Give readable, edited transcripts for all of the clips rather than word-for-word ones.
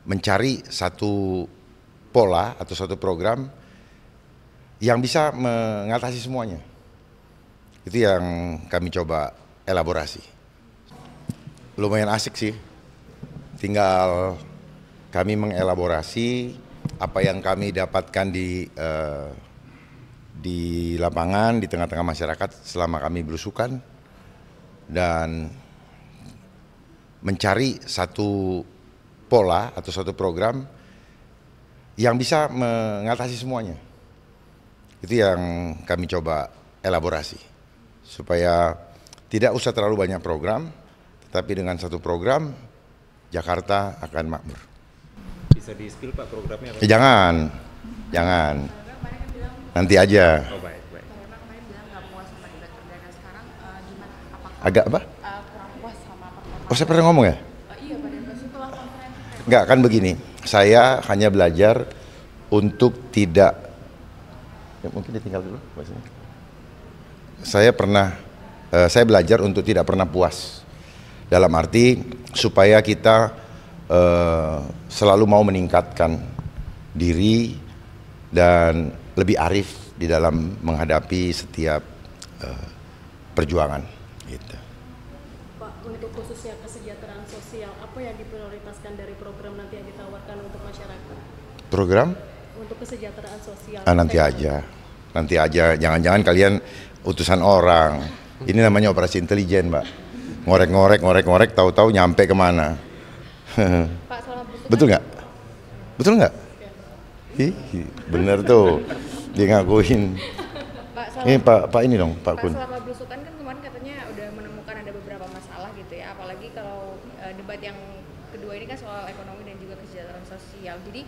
mencari satu pola atau satu program yang bisa mengatasi semuanya. Itu yang kami coba elaborasi. Lumayan asik sih. Tinggal kami mengelaborasi apa yang kami dapatkan di lapangan, di tengah-tengah masyarakat selama kami belusukan, dan mencari satu pola atau satu program yang bisa mengatasi semuanya. Itu yang kami coba elaborasi, supaya tidak usah terlalu banyak program, tetapi dengan satu program Jakarta akan makmur. Bisa di-spill Pak programnya? Jangan. Nanti aja. Oh, baik. Agak apa? Kurang puas sama performa. Oh, saya pernah ngomong ya? Iya, pada setelah konferensi. Enggak, kan begini. Saya hanya belajar untuk tidak, ya mungkin ditinggal dulu bahasanya. Saya belajar untuk tidak pernah puas. Dalam arti supaya kita selalu mau meningkatkan diri dan lebih arif di dalam menghadapi setiap perjuangan. Gitu. Pak, untuk khususnya kesejahteraan sosial, apa yang diprioritaskan dari program nanti yang ditawarkan untuk masyarakat? Program? Untuk kesejahteraan sosial. Nanti aja. Jangan-jangan kalian utusan orang. Ini namanya operasi intelijen, Mbak. Ngorek, tahu-tahu nyampe kemana. Pak, selama belusukan. Betul nggak? Ih, bener tuh. Dia ngakuin. Pak ini dong, Pak Kun. Selama belusukan kan kemarin katanya udah menemukan ada beberapa masalah gitu ya, apalagi kalau debat yang kedua ini kan soal ekonomi dan juga kesejahteraan sosial. Jadi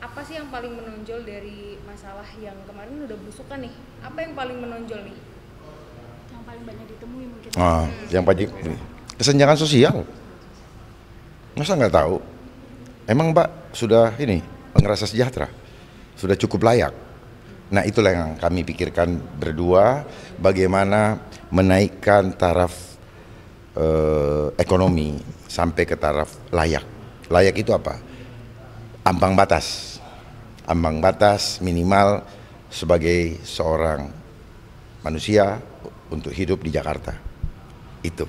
apa sih yang paling menonjol dari masalah yang kemarin udah belusukan nih? Apa yang paling menonjol nih? Yang paling banyak ditemui mungkin. Yang pajak kesenjangan sosial. Masa nggak tahu? Emang Mbak sudah ngerasa sejahtera? Sudah cukup layak? Nah, itulah yang kami pikirkan berdua, bagaimana menaikkan taraf ekonomi sampai ke taraf layak. Layak itu apa? Ambang batas minimal sebagai seorang manusia untuk hidup di Jakarta. Itu.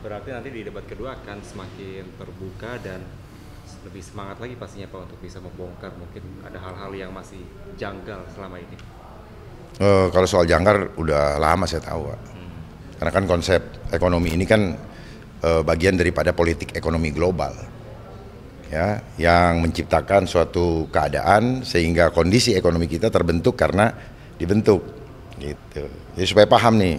Berarti nanti di debat kedua akan semakin terbuka dan lebih semangat lagi pastinya Pak untuk bisa membongkar mungkin ada hal-hal yang masih janggal selama ini. Kalau soal janggal udah lama saya tahu, Pak. Karena kan konsep ekonomi ini kan bagian daripada politik ekonomi global, ya, yang menciptakan suatu keadaan sehingga kondisi ekonomi kita terbentuk karena dibentuk, gitu. Jadi supaya paham nih,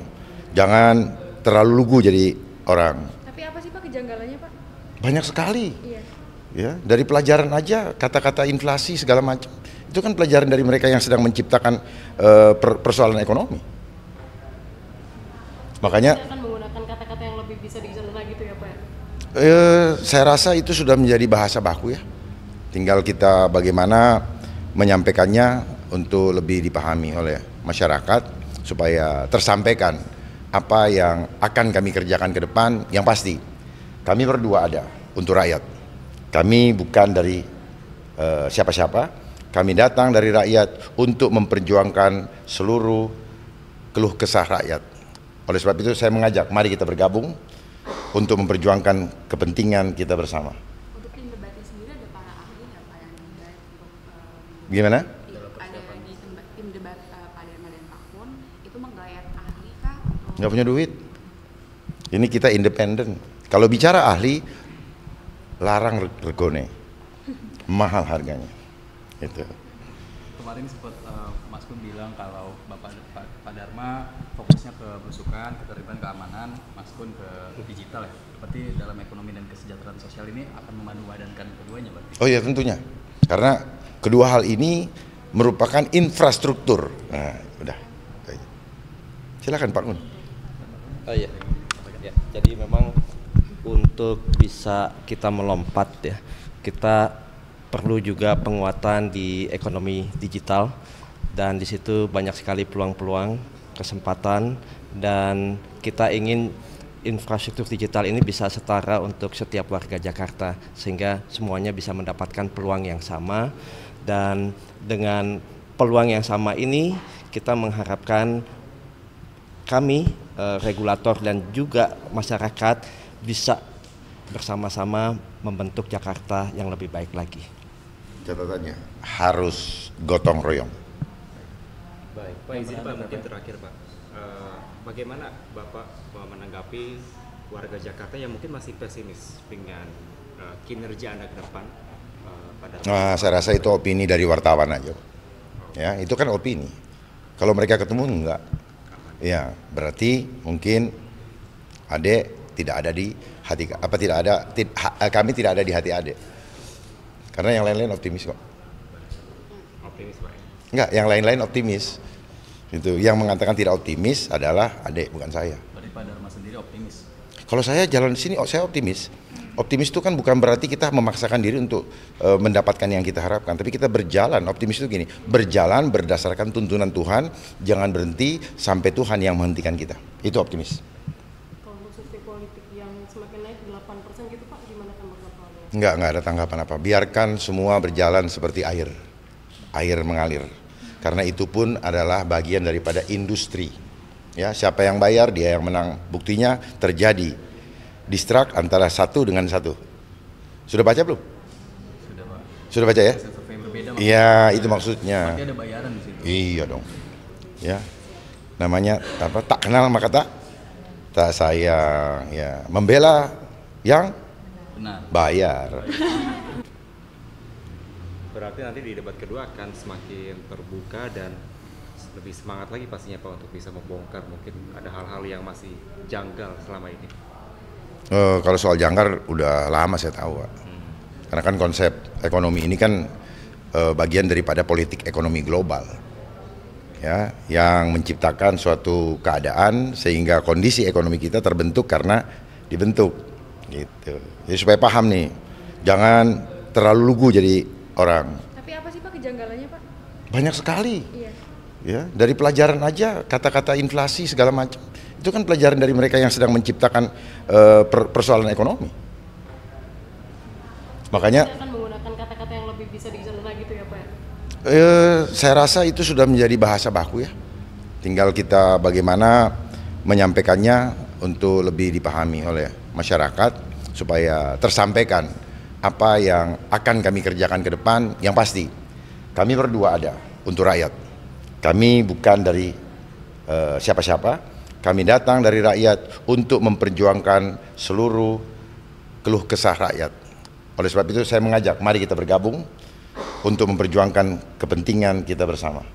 jangan terlalu lugu jadi orang. Tapi apa sih Pak kejanggalannya Pak? Banyak sekali. Iya. Ya, dari pelajaran aja kata-kata inflasi segala macam itu kan pelajaran dari mereka yang sedang menciptakan persoalan ekonomi. Makanya Saya akan menggunakan kata-kata yang lebih bisa dicerna gitu ya Pak. saya rasa itu sudah menjadi bahasa baku ya. Tinggal kita bagaimana menyampaikannya untuk lebih dipahami oleh masyarakat supaya tersampaikan apa yang akan kami kerjakan ke depan. Yang pasti kami berdua ada untuk rakyat. Kami bukan dari siapa-siapa, kami datang dari rakyat untuk memperjuangkan seluruh keluh kesah rakyat. Oleh sebab itu saya mengajak, mari kita bergabung untuk memperjuangkan kepentingan kita bersama. Untuk tim debatnya sendiri ada para ahli nggak Pak yang dibahas untuk Gimana? ada di tim debat Pak Dharma dan Pak Kun itu menggayat ahli kah? Nggak punya duit. Ini kita independen. Kalau bicara ahli, larang regone, mahal harganya. Itu. Kemarin sempat Mas Kun bilang kalau Pak Dharma fokusnya ke belusukan, keterlibatan keamanan, Mas Kun ke digital ya. Berarti dalam ekonomi dan kesejahteraan sosial ini akan memadupadankan keduanya berarti. Oh iya tentunya. Karena kedua hal ini merupakan infrastruktur. Nah, udah. Silakan Pak Kun. Oh iya. Ya, jadi memang untuk bisa kita melompat ya, kita perlu juga penguatan di ekonomi digital dan di situ banyak sekali peluang-peluang, kesempatan, dan kita ingin infrastruktur digital ini bisa setara untuk setiap warga Jakarta, sehingga semuanya bisa mendapatkan peluang yang sama. Dan dengan peluang yang sama ini kita mengharapkan kami, regulator dan juga masyarakat bisa bersama-sama membentuk Jakarta yang lebih baik lagi. Catatannya harus gotong royong. Baik, Pak izin Pak, mungkin terakhir Pak, bagaimana Bapak menanggapi warga Jakarta yang mungkin masih pesimis dengan kinerja Anda ke depan pada Saya rasa itu opini dari wartawan aja. Ya, itu kan opini. Kalau mereka ketemu enggak, ya berarti mungkin Ade tidak ada di hati, kami tidak ada di hati Ade. Karena yang lain-lain optimis kok. optimis Pak? Enggak, yang lain-lain optimis. Itu yang mengatakan tidak optimis adalah Ade, bukan saya. Berarti Pak Dharma sendiri optimis. Kalau saya jalan di sini, saya optimis. Optimis itu kan bukan berarti kita memaksakan diri untuk mendapatkan yang kita harapkan, tapi kita berjalan. Optimis itu gini, berjalan berdasarkan tuntunan Tuhan, jangan berhenti sampai Tuhan yang menghentikan kita. Itu optimis. Kalau survei politik yang semakin naik 8% gitu Pak, gimana tanggapannya? Enggak ada tanggapan apa. Biarkan semua berjalan seperti air mengalir. Karena itu pun adalah bagian daripada industri. Ya, siapa yang bayar dia yang menang. Buktinya terjadi distrak antara satu dengan satu. Sudah baca belum? Sudah Pak. Sudah baca ya? Survei yang berbeda. Iya, itu maksudnya. Berarti ada bayaran di situ. Iya dong. Ya. Namanya apa? Tak kenal maka tak sayang. Ya, membela yang Benar. bayar. Berarti nanti di debat kedua akan semakin terbuka dan lebih semangat lagi pastinya Pak untuk bisa membongkar mungkin ada hal-hal yang masih janggal selama ini. Kalau soal jangkar udah lama saya tahu, Pak. Karena kan konsep ekonomi ini kan bagian daripada politik ekonomi global, ya, yang menciptakan suatu keadaan sehingga kondisi ekonomi kita terbentuk karena dibentuk, gitu. Jadi supaya paham nih, jangan terlalu lugu jadi orang. Tapi apa sih Pak kejanggalannya Pak? Banyak sekali, Iya. ya, dari pelajaran aja kata-kata inflasi segala macam. Itu kan pelajaran dari mereka yang sedang menciptakan persoalan ekonomi. Makanya Saya akan menggunakan kata-kata yang lebih bisa dicerna gitu ya Pak ya? saya rasa itu sudah menjadi bahasa baku ya. Tinggal kita bagaimana menyampaikannya untuk lebih dipahami oleh masyarakat supaya tersampaikan apa yang akan kami kerjakan ke depan. Yang pasti kami berdua ada untuk rakyat. Kami bukan dari siapa-siapa. Kami datang dari rakyat untuk memperjuangkan seluruh keluh kesah rakyat. Oleh sebab itu saya mengajak, mari kita bergabung untuk memperjuangkan kepentingan kita bersama.